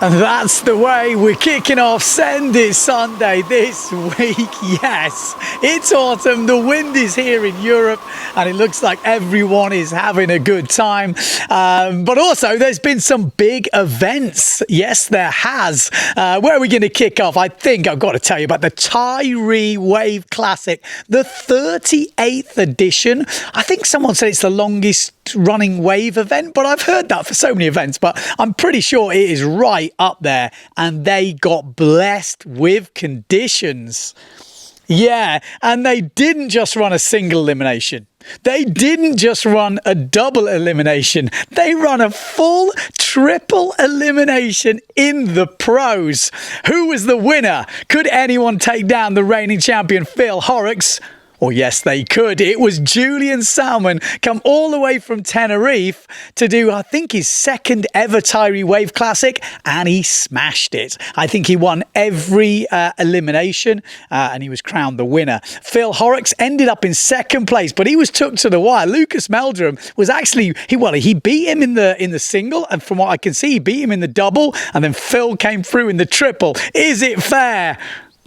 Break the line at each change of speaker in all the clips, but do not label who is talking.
And that's the way we're kicking off Send It Sunday this week. Yes, it's autumn. The wind is here in Europe and it looks like everyone is having a good time. But also there's been some big events. Yes, there has. Where are we going to kick off? I think I've got to tell you about the Tiree Wave Classic, the 38th edition. I think someone said it's the longest running wave event, but I've heard that for so many events, but I'm pretty sure it is right up there, and they got blessed with conditions. Yeah, and they didn't just run a single elimination. They didn't just run a double elimination. They run a full triple elimination in the pros. Who was the winner? Could anyone take down the reigning champion Phil Horrocks? Well, yes, they could. It was Julian Salmon come all the way from Tenerife to do, I think, his second ever Tiree Wave Classic, and he smashed it. I think he won every elimination, and he was crowned the winner. Phil Horrocks ended up in second place, but he was took to the wire. Lucas Meldrum was actually, he beat him in the single, and from what I can see, he beat him in the double, and then Phil came through in the triple. Is it fair?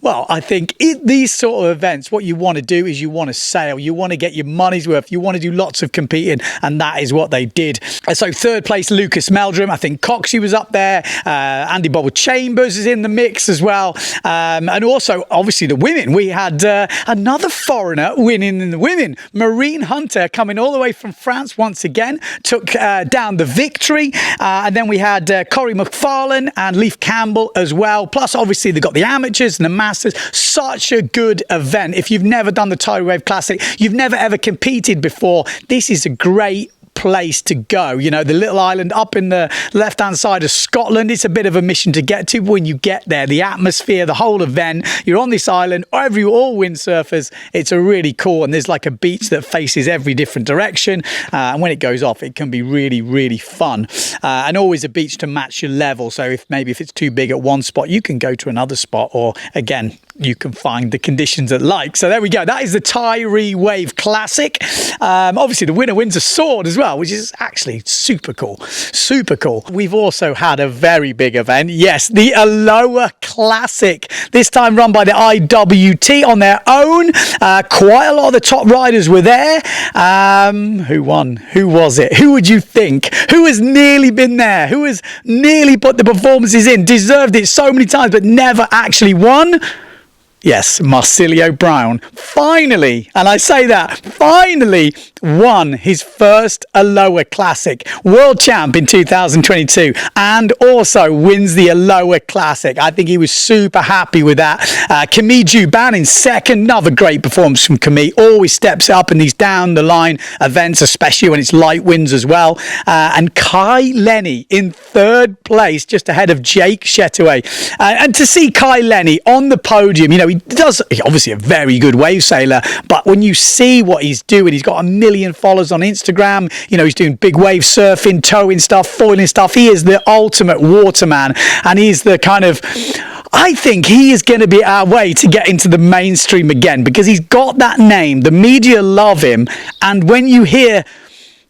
Well, I think these sort of events, what you want to do is you want to sail. You want to get your money's worth. You want to do lots of competing, and that is what they did. So third place, Lucas Meldrum. I think Coxey was up there. Andy Bobble Chambers is in the mix as well. And also, obviously, the women. We had another foreigner winning in the women. Maureen Hunter coming all the way from France once again, took down the victory. And then we had Corey McFarlane and Leif Campbell as well. Plus, obviously, they've got the amateurs and the masters. Such a good event. If you've never done the Tiree Wave Classic, you've never ever competed before, this is a great place to go. You know, the little island up in the left hand side of Scotland, it's a bit of a mission to get to. When you get there, the atmosphere, the whole event, you're on this island, all windsurfers, it's a really cool, and there's like a beach that faces every different direction, and when it goes off it can be really, really fun, and always a beach to match your level. So if it's too big at one spot, you can go to another spot, or again, you can find the conditions that like. So there we go. That is the Tiree Wave Classic. Obviously, the winner wins a sword as well, which is actually super cool. Super cool. We've also had a very big event. Yes, the Aloha Classic. This time run by the IWT on their own. Quite a lot of the top riders were there. Who won? Who was it? Who would you think? Who has nearly been there? Who has nearly put the performances in? Deserved it so many times, but never actually won? Yes, Marsilio Brown finally, and I say that, finally won his first Aloha Classic, world champ in 2022, and also wins the Aloha Classic. I think he was super happy with that. Camille Juban in second, another great performance from Camille. Always steps up in these down the line events, especially when it's light winds as well. And Kai Lenny in third place, just ahead of Jake Shetaway. And to see Kai Lenny on the podium, you know, he's obviously a very good wave sailor, but when you see what he's doing, he's got 1 million followers on Instagram. You know, he's doing big wave surfing, towing stuff, foiling stuff. He is the ultimate waterman, and he's the kind of, I think he is going to be our way to get into the mainstream again, because he's got that name. The media love him, and when you hear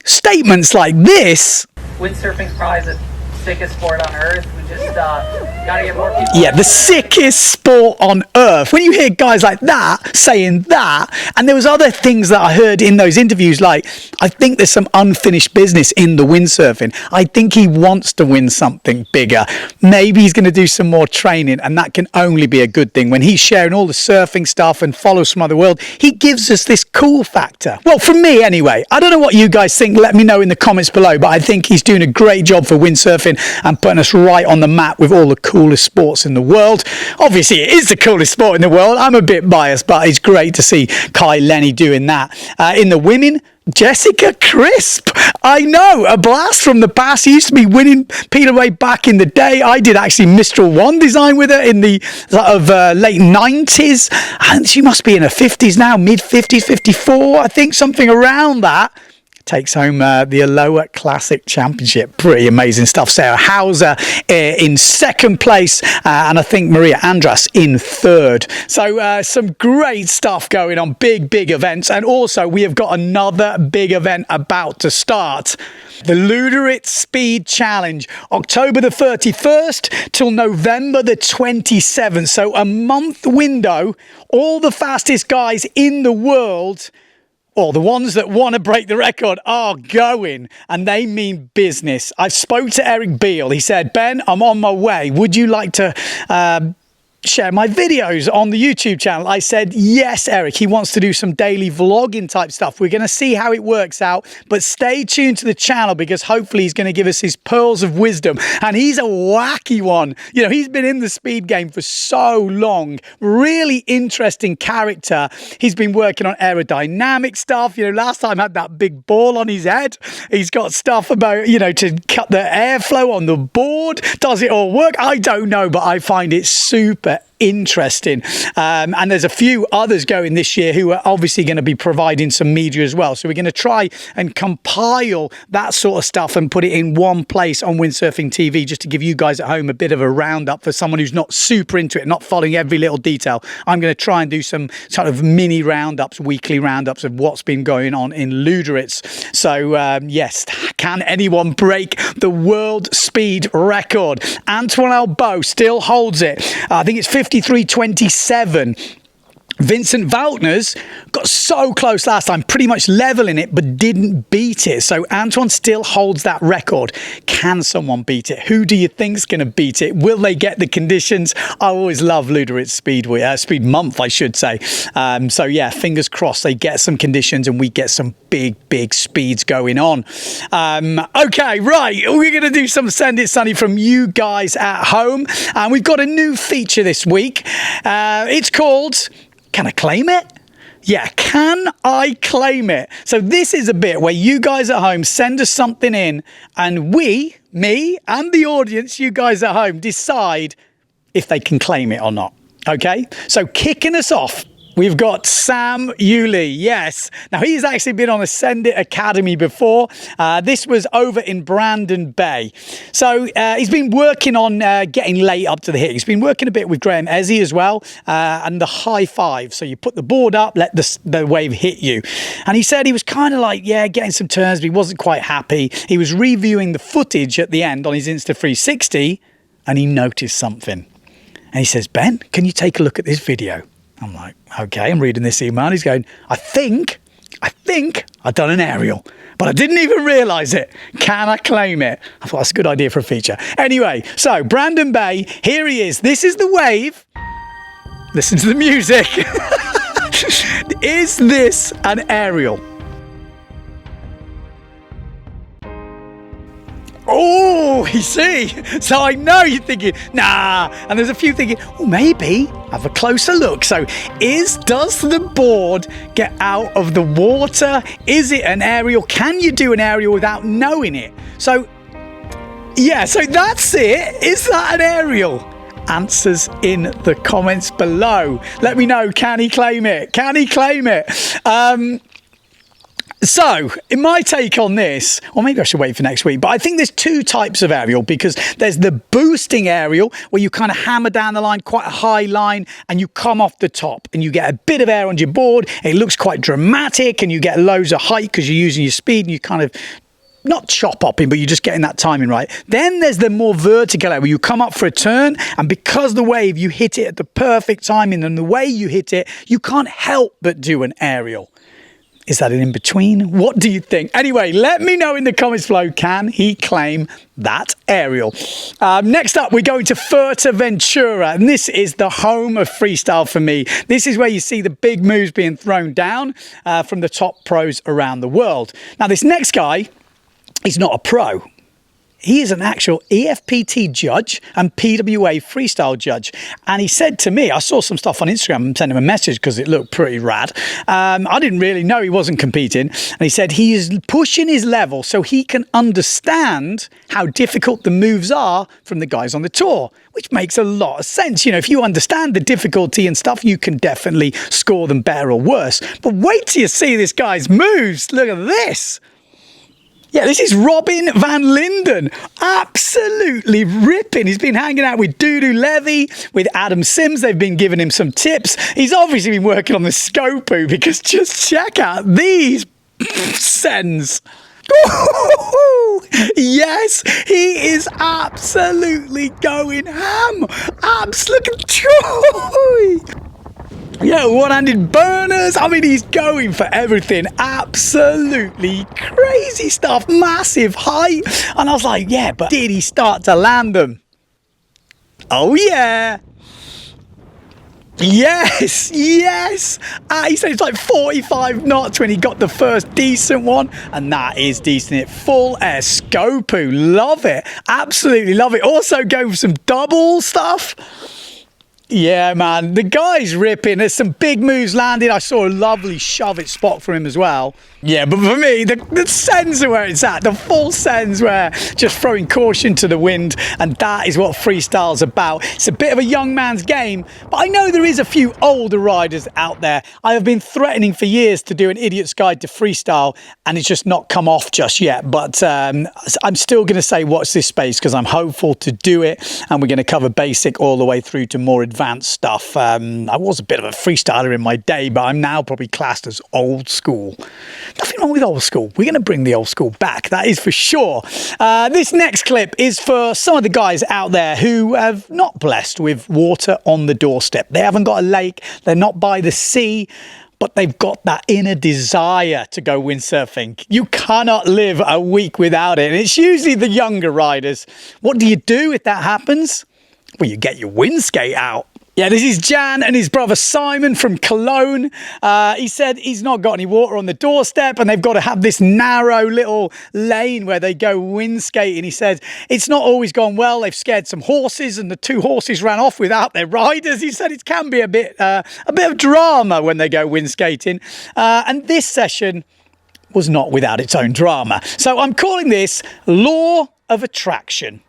statements like this,
windsurfing's probably the sickest sport on earth. We just gotta get more people.
Yeah, the sickest sport on earth. When you hear guys like that saying that, and there was other things that I heard in those interviews, like, I think there's some unfinished business in the windsurfing. I think he wants to win something bigger. Maybe he's going to do some more training, and that can only be a good thing. When he's sharing all the surfing stuff and follows from other world, he gives us this cool factor. Well, for me anyway, I don't know what you guys think. Let me know in the comments below, but I think he's doing a great job for windsurfing and putting us right on the map with all the coolest sports in the world. Obviously, it is the coolest sport in the world. I'm a bit biased, but it's great to see Kai Lenny doing that. In the women, Jessica Crisp. I know, a blast from the past. She used to be winning Peter Way back in the day. I did actually Mistral 1 design with her in the sort of late 90s. And she must be in her 50s now, mid-50s, 54, I think, something around that. takes home the Aloha Classic Championship. Pretty amazing stuff. Sarah Hauser in second place, and I think Maria Andras in third. So some great stuff going on, big events. And also we have got another big event about to start. The Luderitz Speed Challenge, October the 31st till November the 27th. So a month window, all the fastest guys in the world, or the ones that want to break the record, are going, and they mean business. I spoke to Eric Beale. He said, Ben, I'm on my way. Would you like to share my videos on the YouTube channel? I said, yes, Eric. He wants to do some daily vlogging type stuff. We're going to see how it works out, but stay tuned to the channel because hopefully he's going to give us his pearls of wisdom. And he's a wacky one. You know, he's been in the speed game for so long. Really interesting character. He's been working on aerodynamic stuff. You know, last time had that big ball on his head. He's got stuff about, you know, to cut the airflow on the board. Does it all work? I don't know, but I find it super interesting. And there's a few others going this year who are obviously going to be providing some media as well. So we're going to try and compile that sort of stuff and put it in one place on Windsurfing.TV just to give you guys at home a bit of a roundup for someone who's not super into it, not following every little detail. I'm going to try and do some sort of mini roundups, weekly roundups of what's been going on in Luderitz. So yes, can anyone break the world speed record? Antoine Albeau still holds it. I think it's 53.27. Vincent Valtner's got so close last time, pretty much leveling it, but didn't beat it. So Antoine still holds that record. Can someone beat it? Who do you think's going to beat it? Will they get the conditions? I always love Luderitz Speed Month, I should say. So yeah, fingers crossed they get some conditions and we get some big speeds going on. Okay, right. We're going to do some Send It Sunny from you guys at home. And we've got a new feature this week. It's called... Can I claim it? Yeah, can I claim it? So this is a bit where you guys at home send us something in and we, me and the audience, you guys at home, decide if they can claim it or not. Okay? So kicking us off, we've got Sam Yulee. Yes. Now, he's actually been on a Send It Academy before. This was over in Brandon Bay. So he's been working on getting late up to the hit. He's been working a bit with Graham Ezzy as well, and the high five. So you put the board up, let the wave hit you. And he said he was kind of like, yeah, getting some turns, but he wasn't quite happy. He was reviewing the footage at the end on his Insta360, and he noticed something. And he says, Ben, can you take a look at this video? I'm like, okay, I'm reading this email. And he's going, I think I've done an aerial, but I didn't even realise it. Can I claim it? I thought that's a good idea for a feature. Anyway, so Brandon Bay, here he is. This is the wave. Listen to the music. Is this an aerial? Oh, you see? So I know you're thinking, nah. And there's a few thinking, oh, maybe. Have a closer look. So does the board get out of the water? Is it an aerial? Can you do an aerial without knowing it? So, yeah, so that's it. Is that an aerial? Answers in the comments below. Let me know. Can he claim it? Can he claim it? So, in my take on this, or maybe I should wait for next week, but I think there's two types of aerial, because there's the boosting aerial where you kind of hammer down the line, quite a high line, and you come off the top and you get a bit of air on your board. It looks quite dramatic and you get loads of height because you're using your speed and you kind of not chop hopping, but you're just getting that timing right. Then there's the more vertical area where you come up for a turn, and because the wave, you hit it at the perfect timing, and the way you hit it, you can't help but do an aerial. Is that an in-between? What do you think? Anyway, let me know in the comments below, can he claim that aerial? Next up, we're going to Fuerteventura, and this is the home of freestyle for me. This is where you see the big moves being thrown down from the top pros around the world. Now, this next guy, he's not a pro. He is an actual EFPT judge and PWA freestyle judge. And he said to me, I saw some stuff on Instagram and sent him a message because it looked pretty rad. I didn't really know he wasn't competing. And he said he is pushing his level so he can understand how difficult the moves are from the guys on the tour, which makes a lot of sense. You know, if you understand the difficulty and stuff, you can definitely score them better or worse. But wait till you see this guy's moves. Look at this. Yeah, this is Robin van Linden. Absolutely ripping. He's been hanging out with Dudu Levy, with Adam Sims. They've been giving him some tips. He's obviously been working on the Skopu because just check out these sends. Yes, he is absolutely going ham. Look at Troy. Yeah, one-handed burners. I mean, he's going for everything. Absolutely crazy stuff. Massive height. And I was like, yeah, but did he start to land them? Oh, yeah. Yes. He said it's like 45 knots when he got the first decent one. And that is decent. It full air Skopu. Love it. Absolutely love it. Also go for some double stuff. Yeah, man, the guy's ripping. There's some big moves landed. I saw a lovely shove it spot for him as well. Yeah, but for me, the sends are where it's at. The full sends where just throwing caution to the wind, and that is what freestyle's about. It's a bit of a young man's game, but I know there is a few older riders out there. I have been threatening for years to do an idiot's guide to freestyle, and it's just not come off just yet. But I'm still going to say watch this space because I'm hopeful to do it, and we're going to cover basic all the way through to more advanced stuff. I was a bit of a freestyler in my day, but I'm now probably classed as old school. Nothing wrong with old school. We're going to bring the old school back, that is for sure. This next clip is for some of the guys out there who have not blessed with water on the doorstep. They haven't got a lake, they're not by the sea, but they've got that inner desire to go windsurfing. You cannot live a week without it. And it's usually the younger riders. What do you do if that happens? Well, you get your Windskate out. Yeah, this is Jan and his brother Simon from Cologne. He said he's not got any water on the doorstep and they've got to have this narrow little lane where they go windskating. He said it's not always gone well. They've scared some horses and the two horses ran off without their riders. He said it can be a bit of drama when they go windskating. And this session was not without its own drama. So I'm calling this Law of Attraction.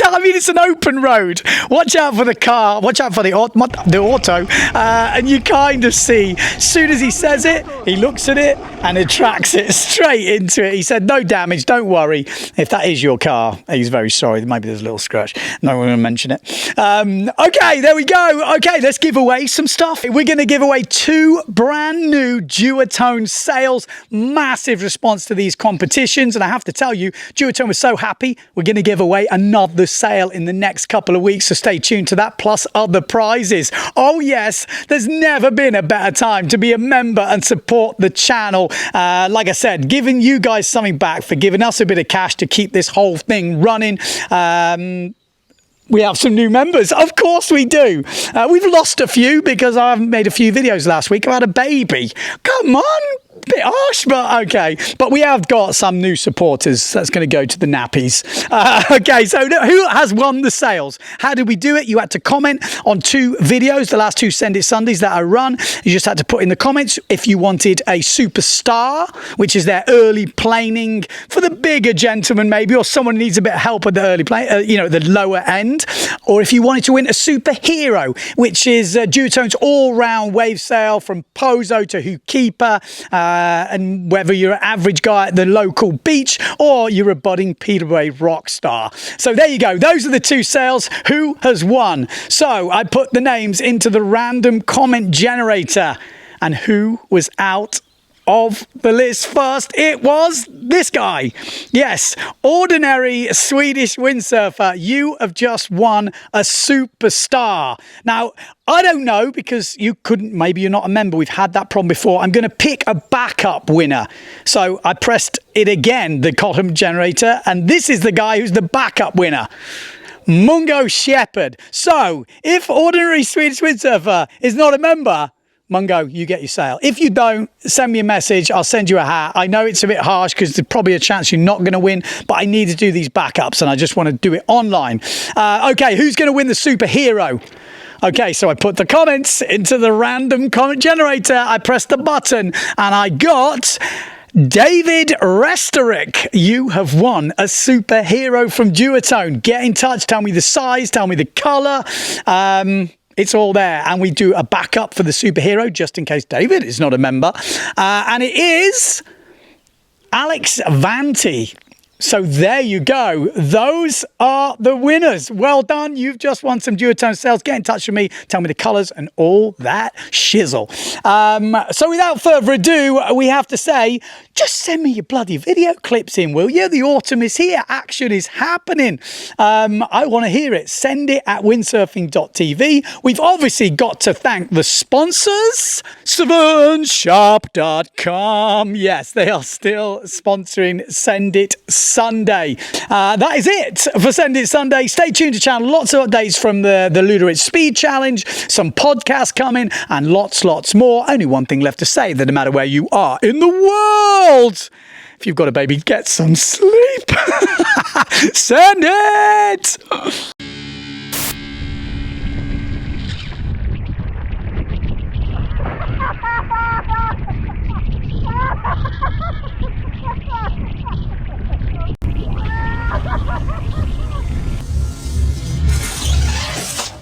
I mean, it's an open road. Watch out for the car. Watch out for the auto. And you kind of see, as soon as he says it, he looks at it and it tracks it straight into it. He said, no damage, don't worry. If that is your car, he's very sorry. Maybe there's a little scratch. No one will mention it. Okay, there we go. Okay, let's give away some stuff. We're going to give away 2 brand new duotone sails. Massive response to these competitions. And I have to tell you, duotone was so happy. We're going to give away another sale in the next couple of weeks, so stay tuned to that, plus other prizes. Oh yes, there's never been a better time to be a member and support the channel. Like I said, giving you guys something back for giving us a bit of cash to keep this whole thing running. We have some new members. Of course we do. We've lost a few because I haven't made a few videos last week. I had a baby. Come on. Bit harsh, but okay. But we have got some new supporters. That's going to go to the nappies. Okay, so who has won the sales? How did we do it? You had to comment on 2 videos, the last 2 Send It Sundays that I run. You just had to put in the comments if you wanted a superstar, which is their early planing for the bigger gentleman maybe, or someone who needs a bit of help at the early plane, the lower end. Or if you wanted to win a superhero, which is duotone's all-round wave sail from Pozo to Hukipa, and whether you're an average guy at the local beach or you're a budding Peterway rock star. So there you go. Those are the 2 sales. Who has won? So I put the names into the random comment generator. And who was out of the list first? It was this guy. Yes, ordinary Swedish windsurfer. You have just won a superstar. Now, I don't know because maybe you're not a member. We've had that problem before. I'm going to pick a backup winner. So I pressed it again, the column generator, and this is the guy who's the backup winner. Mungo Shepherd. So if ordinary Swedish windsurfer is not a member, Mungo, you get your sale. If you don't, send me a message. I'll send you a hat. I know it's a bit harsh because there's probably a chance you're not going to win, but I need to do these backups and I just want to do it online. Okay, who's going to win the superhero? Okay, so I put the comments into the random comment generator. I pressed the button and I got David Restorick. You have won a superhero from Duotone. Get in touch. Tell me the size. Tell me the color. It's all there. And we do a backup for the superhero, just in case David is not a member. And it is Alex Vanti. So there you go. Those are the winners. Well done. You've just won some duotone cells. Get in touch with me. Tell me the colours and all that shizzle. So without further ado, we have to say, just send me your bloody video clips in, will you? The autumn is here. Action is happening. I want to hear it. Send it at Windsurfing.TV. We've obviously got to thank the sponsors. 7shop.com. Yes, they are still sponsoring Send It Sunday. That is it for Send It Sunday. Stay tuned to channel. Lots of updates from the Luderitz Speed Challenge, some podcasts coming, and lots more. Only one thing left to say, that no matter where you are in the world, if you've got a baby, get some sleep. Send it!